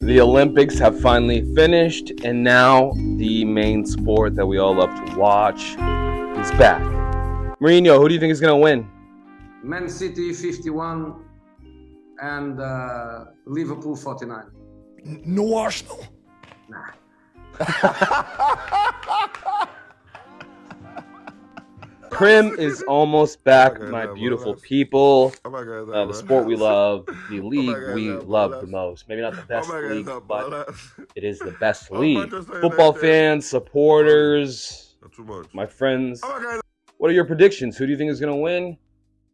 The Olympics have finally finished, and now the main sport that we all love to watch is back. Mourinho, who do you think is going to win? Man City 51 and Liverpool 49. No Arsenal. Nah. Prim is almost back, my beautiful people. The sport we love, the league we love the most. Maybe not the best league, but it is the best league. Football fans, supporters, my friends, what are your predictions? Who do you think is going to win?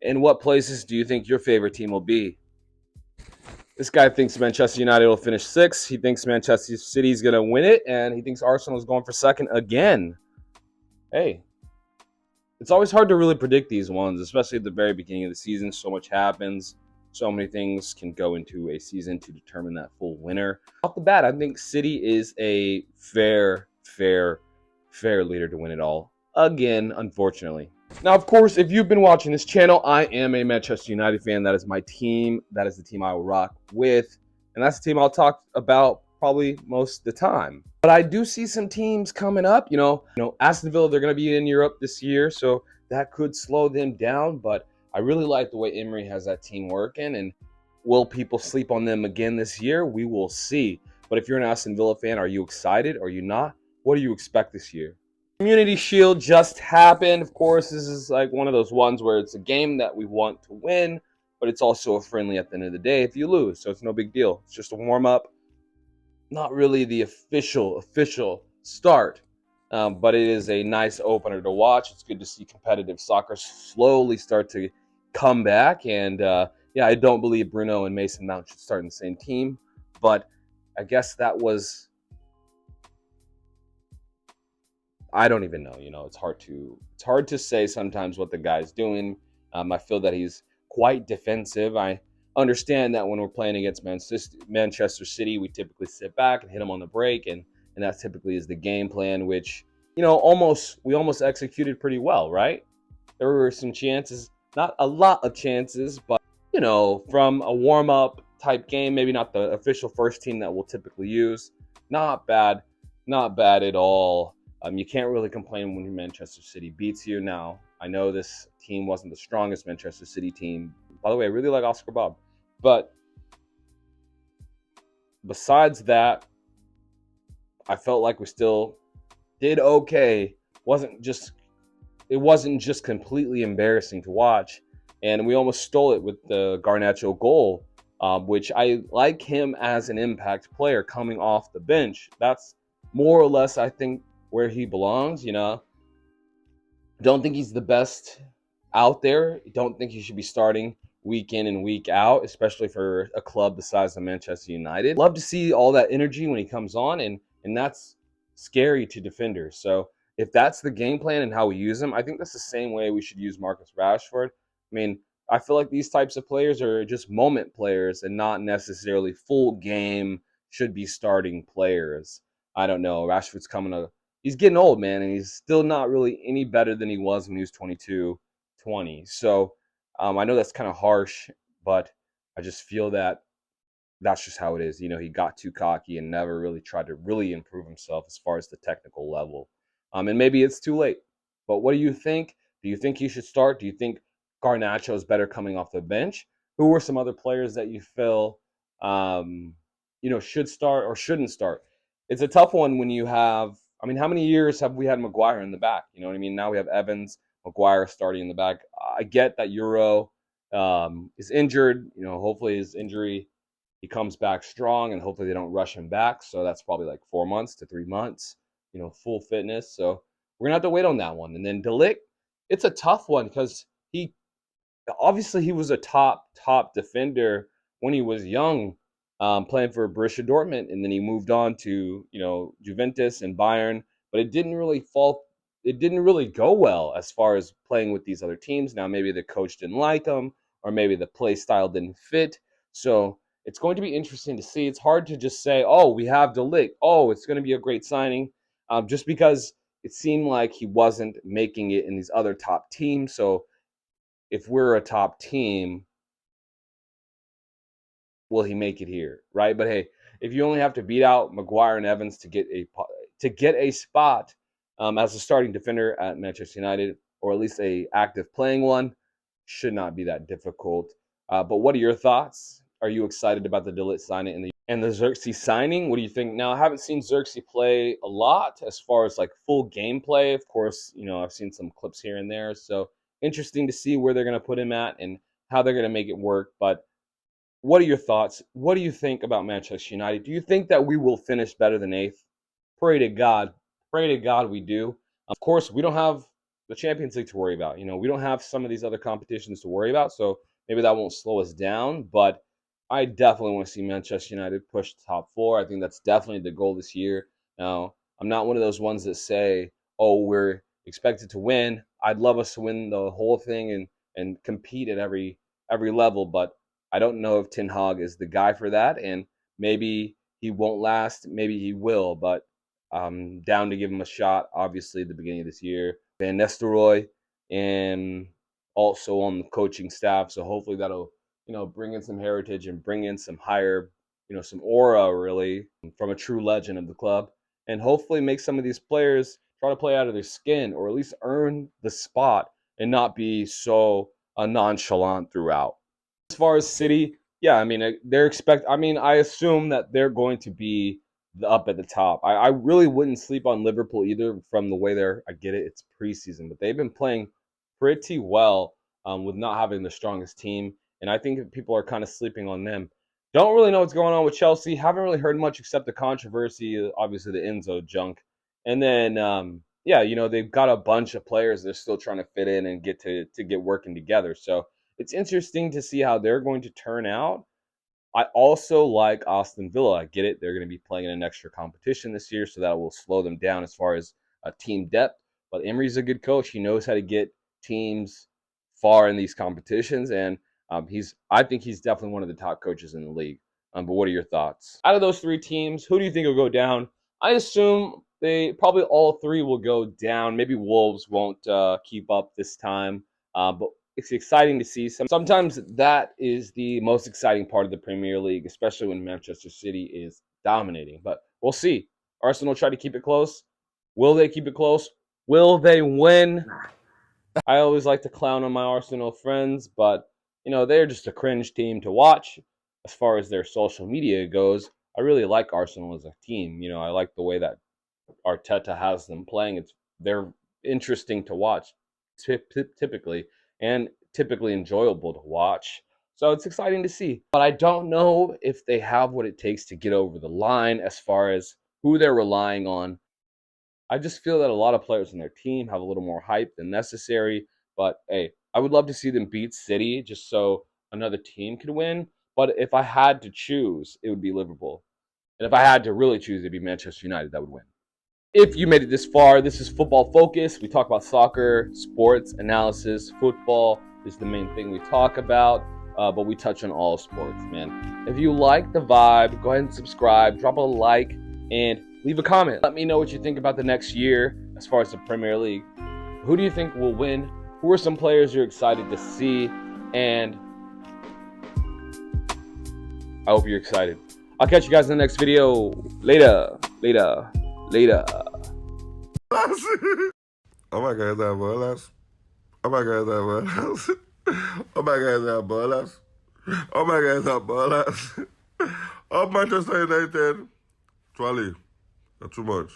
And what places do you think your favorite team will be? This guy thinks Manchester United will finish sixth. He thinks Manchester City is going to win it, and he thinks Arsenal is going for second again. Hey, it's always hard to really predict these ones, especially at the very beginning of the season. So much happens. So many things can go into a season to determine that full winner. Off the bat, I think City is a fair leader to win it all. Again, unfortunately. Now, of course, if you've been watching this channel, I am a Manchester United fan. That is my team. That is the team I will rock with. And that's the team I'll talk about probably most of the time. But I do see some teams coming up. You know, Aston Villa, they're going to be in Europe this year, so that could slow them down. But I really like the way Emery has that team working. And will people sleep on them again this year? We will see. But if you're an Aston Villa fan, are you excited? Are you not? What do you expect this year? Community Shield just happened. Of course, this is like one of those ones where it's a game that we want to win, but it's also a friendly at the end of the day if you lose. So it's no big deal. It's just a warm-up. Not really the official start, but it is a nice opener to watch. It's good to see competitive soccer slowly start to come back. And yeah, I don't believe Bruno and Mason Mount should start in the same team, but I guess that was... I don't even know. It's hard to say sometimes what the guy's doing. I feel that he's quite defensive. I understand that when we're playing against Manchester City, we typically sit back and hit them on the break, and that typically is the game plan, which we almost executed pretty well, right? There were some chances, not a lot of chances, but from a warm-up type game, maybe not the official first team that we'll typically use. Not bad at all. You can't really complain when Manchester City beats you. Now, I know this team wasn't the strongest Manchester City team. By the way, I really like Oscar Bob. But besides that, I felt like we still did okay. It wasn't just completely embarrassing to watch. And we almost stole it with the Garnacho goal, which I like him as an impact player coming off the bench. That's more or less, I think, where he belongs. Don't think he's the best out there. Don't think he should be starting week in and week out, especially for a club the size of Manchester United. Love to see all that energy when he comes on, and that's scary to defenders. So if that's the game plan and how we use him, I think that's the same way we should use Marcus Rashford. I mean, I feel like these types of players are just moment players and not necessarily full game, should be starting players. I don't know. Rashford's he's getting old, man, and he's still not really any better than he was when he was 22, 20. So I know that's kind of harsh, but I just feel that that's just how it is. He got too cocky and never really tried to really improve himself as far as the technical level. And maybe it's too late. But what do you think? Do you think he should start? Do you think Garnacho is better coming off the bench? Who are some other players that you feel should start or shouldn't start? It's a tough one when you have... I mean, how many years have we had Maguire in the back? You know what I mean? Now we have Evans, Maguire starting in the back. I get that Euro is injured. Hopefully his injury, he comes back strong, and hopefully they don't rush him back. So that's probably like 4 months to 3 months, full fitness. So we're going to have to wait on that one. And then De Ligt, it's a tough one because he was a top defender when he was young, playing for Borussia Dortmund, and then he moved on to Juventus and Bayern, but it didn't really go well as far as playing with these other teams. Now maybe the coach didn't like him, or maybe the play style didn't fit. So it's going to be interesting to see. It's hard to just say, oh, we have De Ligt, oh, it's going to be a great signing, just because it seemed like he wasn't making it in these other top teams. So if we're a top team, will he make it here, right? But hey, if you only have to beat out Maguire and Evans to get a spot as a starting defender at Manchester United, or at least a active playing one, should not be that difficult. But what are your thoughts? Are you excited about the De Ligt signing and the Xerxes signing? What do you think? Now, I haven't seen Xerxes play a lot as far as like full gameplay. Of course, I've seen some clips here and there. So interesting to see where they're going to put him at and how they're going to make it work. But what are your thoughts? What do you think about Manchester United? Do you think that we will finish better than eighth? Pray to God. Pray to God we do. Of course, we don't have the Champions League to worry about. We don't have some of these other competitions to worry about. So maybe that won't slow us down. But I definitely want to see Manchester United push the top four. I think that's definitely the goal this year. Now, I'm not one of those ones that say, oh, we're expected to win. I'd love us to win the whole thing and compete at every level. But I don't know if Ten Hag is the guy for that. And maybe he won't last. Maybe he will. But I'm down to give him a shot, obviously, at the beginning of this year. Van Nistelrooy and also on the coaching staff. So hopefully that'll, bring in some heritage and bring in some higher, some aura really from a true legend of the club. And hopefully make some of these players try to play out of their skin or at least earn the spot and not be so nonchalant throughout. As far as City, yeah, I mean, I assume that they're going to be up at the top. I really wouldn't sleep on Liverpool either from the way I get it, it's preseason, but they've been playing pretty well with not having the strongest team, and I think people are kind of sleeping on them. Don't really know what's going on with Chelsea. Haven't really heard much except the controversy, obviously the Enzo junk, and then yeah, they've got a bunch of players they're still trying to fit in and get to get working together. So it's interesting to see how they're going to turn out. I also like Aston Villa. I get it. They're going to be playing in an extra competition this year, so that will slow them down as far as team depth. But Emery's a good coach. He knows how to get teams far in these competitions, and I think he's definitely one of the top coaches in the league. But what are your thoughts? Out of those three teams, who do you think will go down? I assume they probably all three will go down. Maybe Wolves won't keep up this time, but it's exciting to see. Sometimes that is the most exciting part of the Premier League, especially when Manchester City is dominating. But we'll see. Arsenal try to keep it close. Will they keep it close? Will they win? I always like to clown on my Arsenal friends, but they're just a cringe team to watch. As far as their social media goes, I really like Arsenal as a team. I like the way that Arteta has them playing. They're interesting to watch typically, and typically enjoyable to watch. So it's exciting to see. But I don't know if they have what it takes to get over the line as far as who they're relying on. I just feel that a lot of players on their team have a little more hype than necessary. But hey, I would love to see them beat City just so another team could win. But if I had to choose, it would be Liverpool. And if I had to really choose, it'd be Manchester United that would win. If you made it this far, this is Football Focus. We talk about soccer, sports, analysis. Football is the main thing we talk about, but we touch on all sports, man. If you like the vibe, go ahead and subscribe, drop a like, and leave a comment. Let me know what you think about the next year as far as the Premier League. Who do you think will win? Who are some players you're excited to see? And I hope you're excited. I'll catch you guys in the next video. Later. Oh my God, that bolas. Oh my God, that bolas. Oh my God, that bolas. Oh my God, that bolas. Oh, Manchester United. Trolley. That's too much.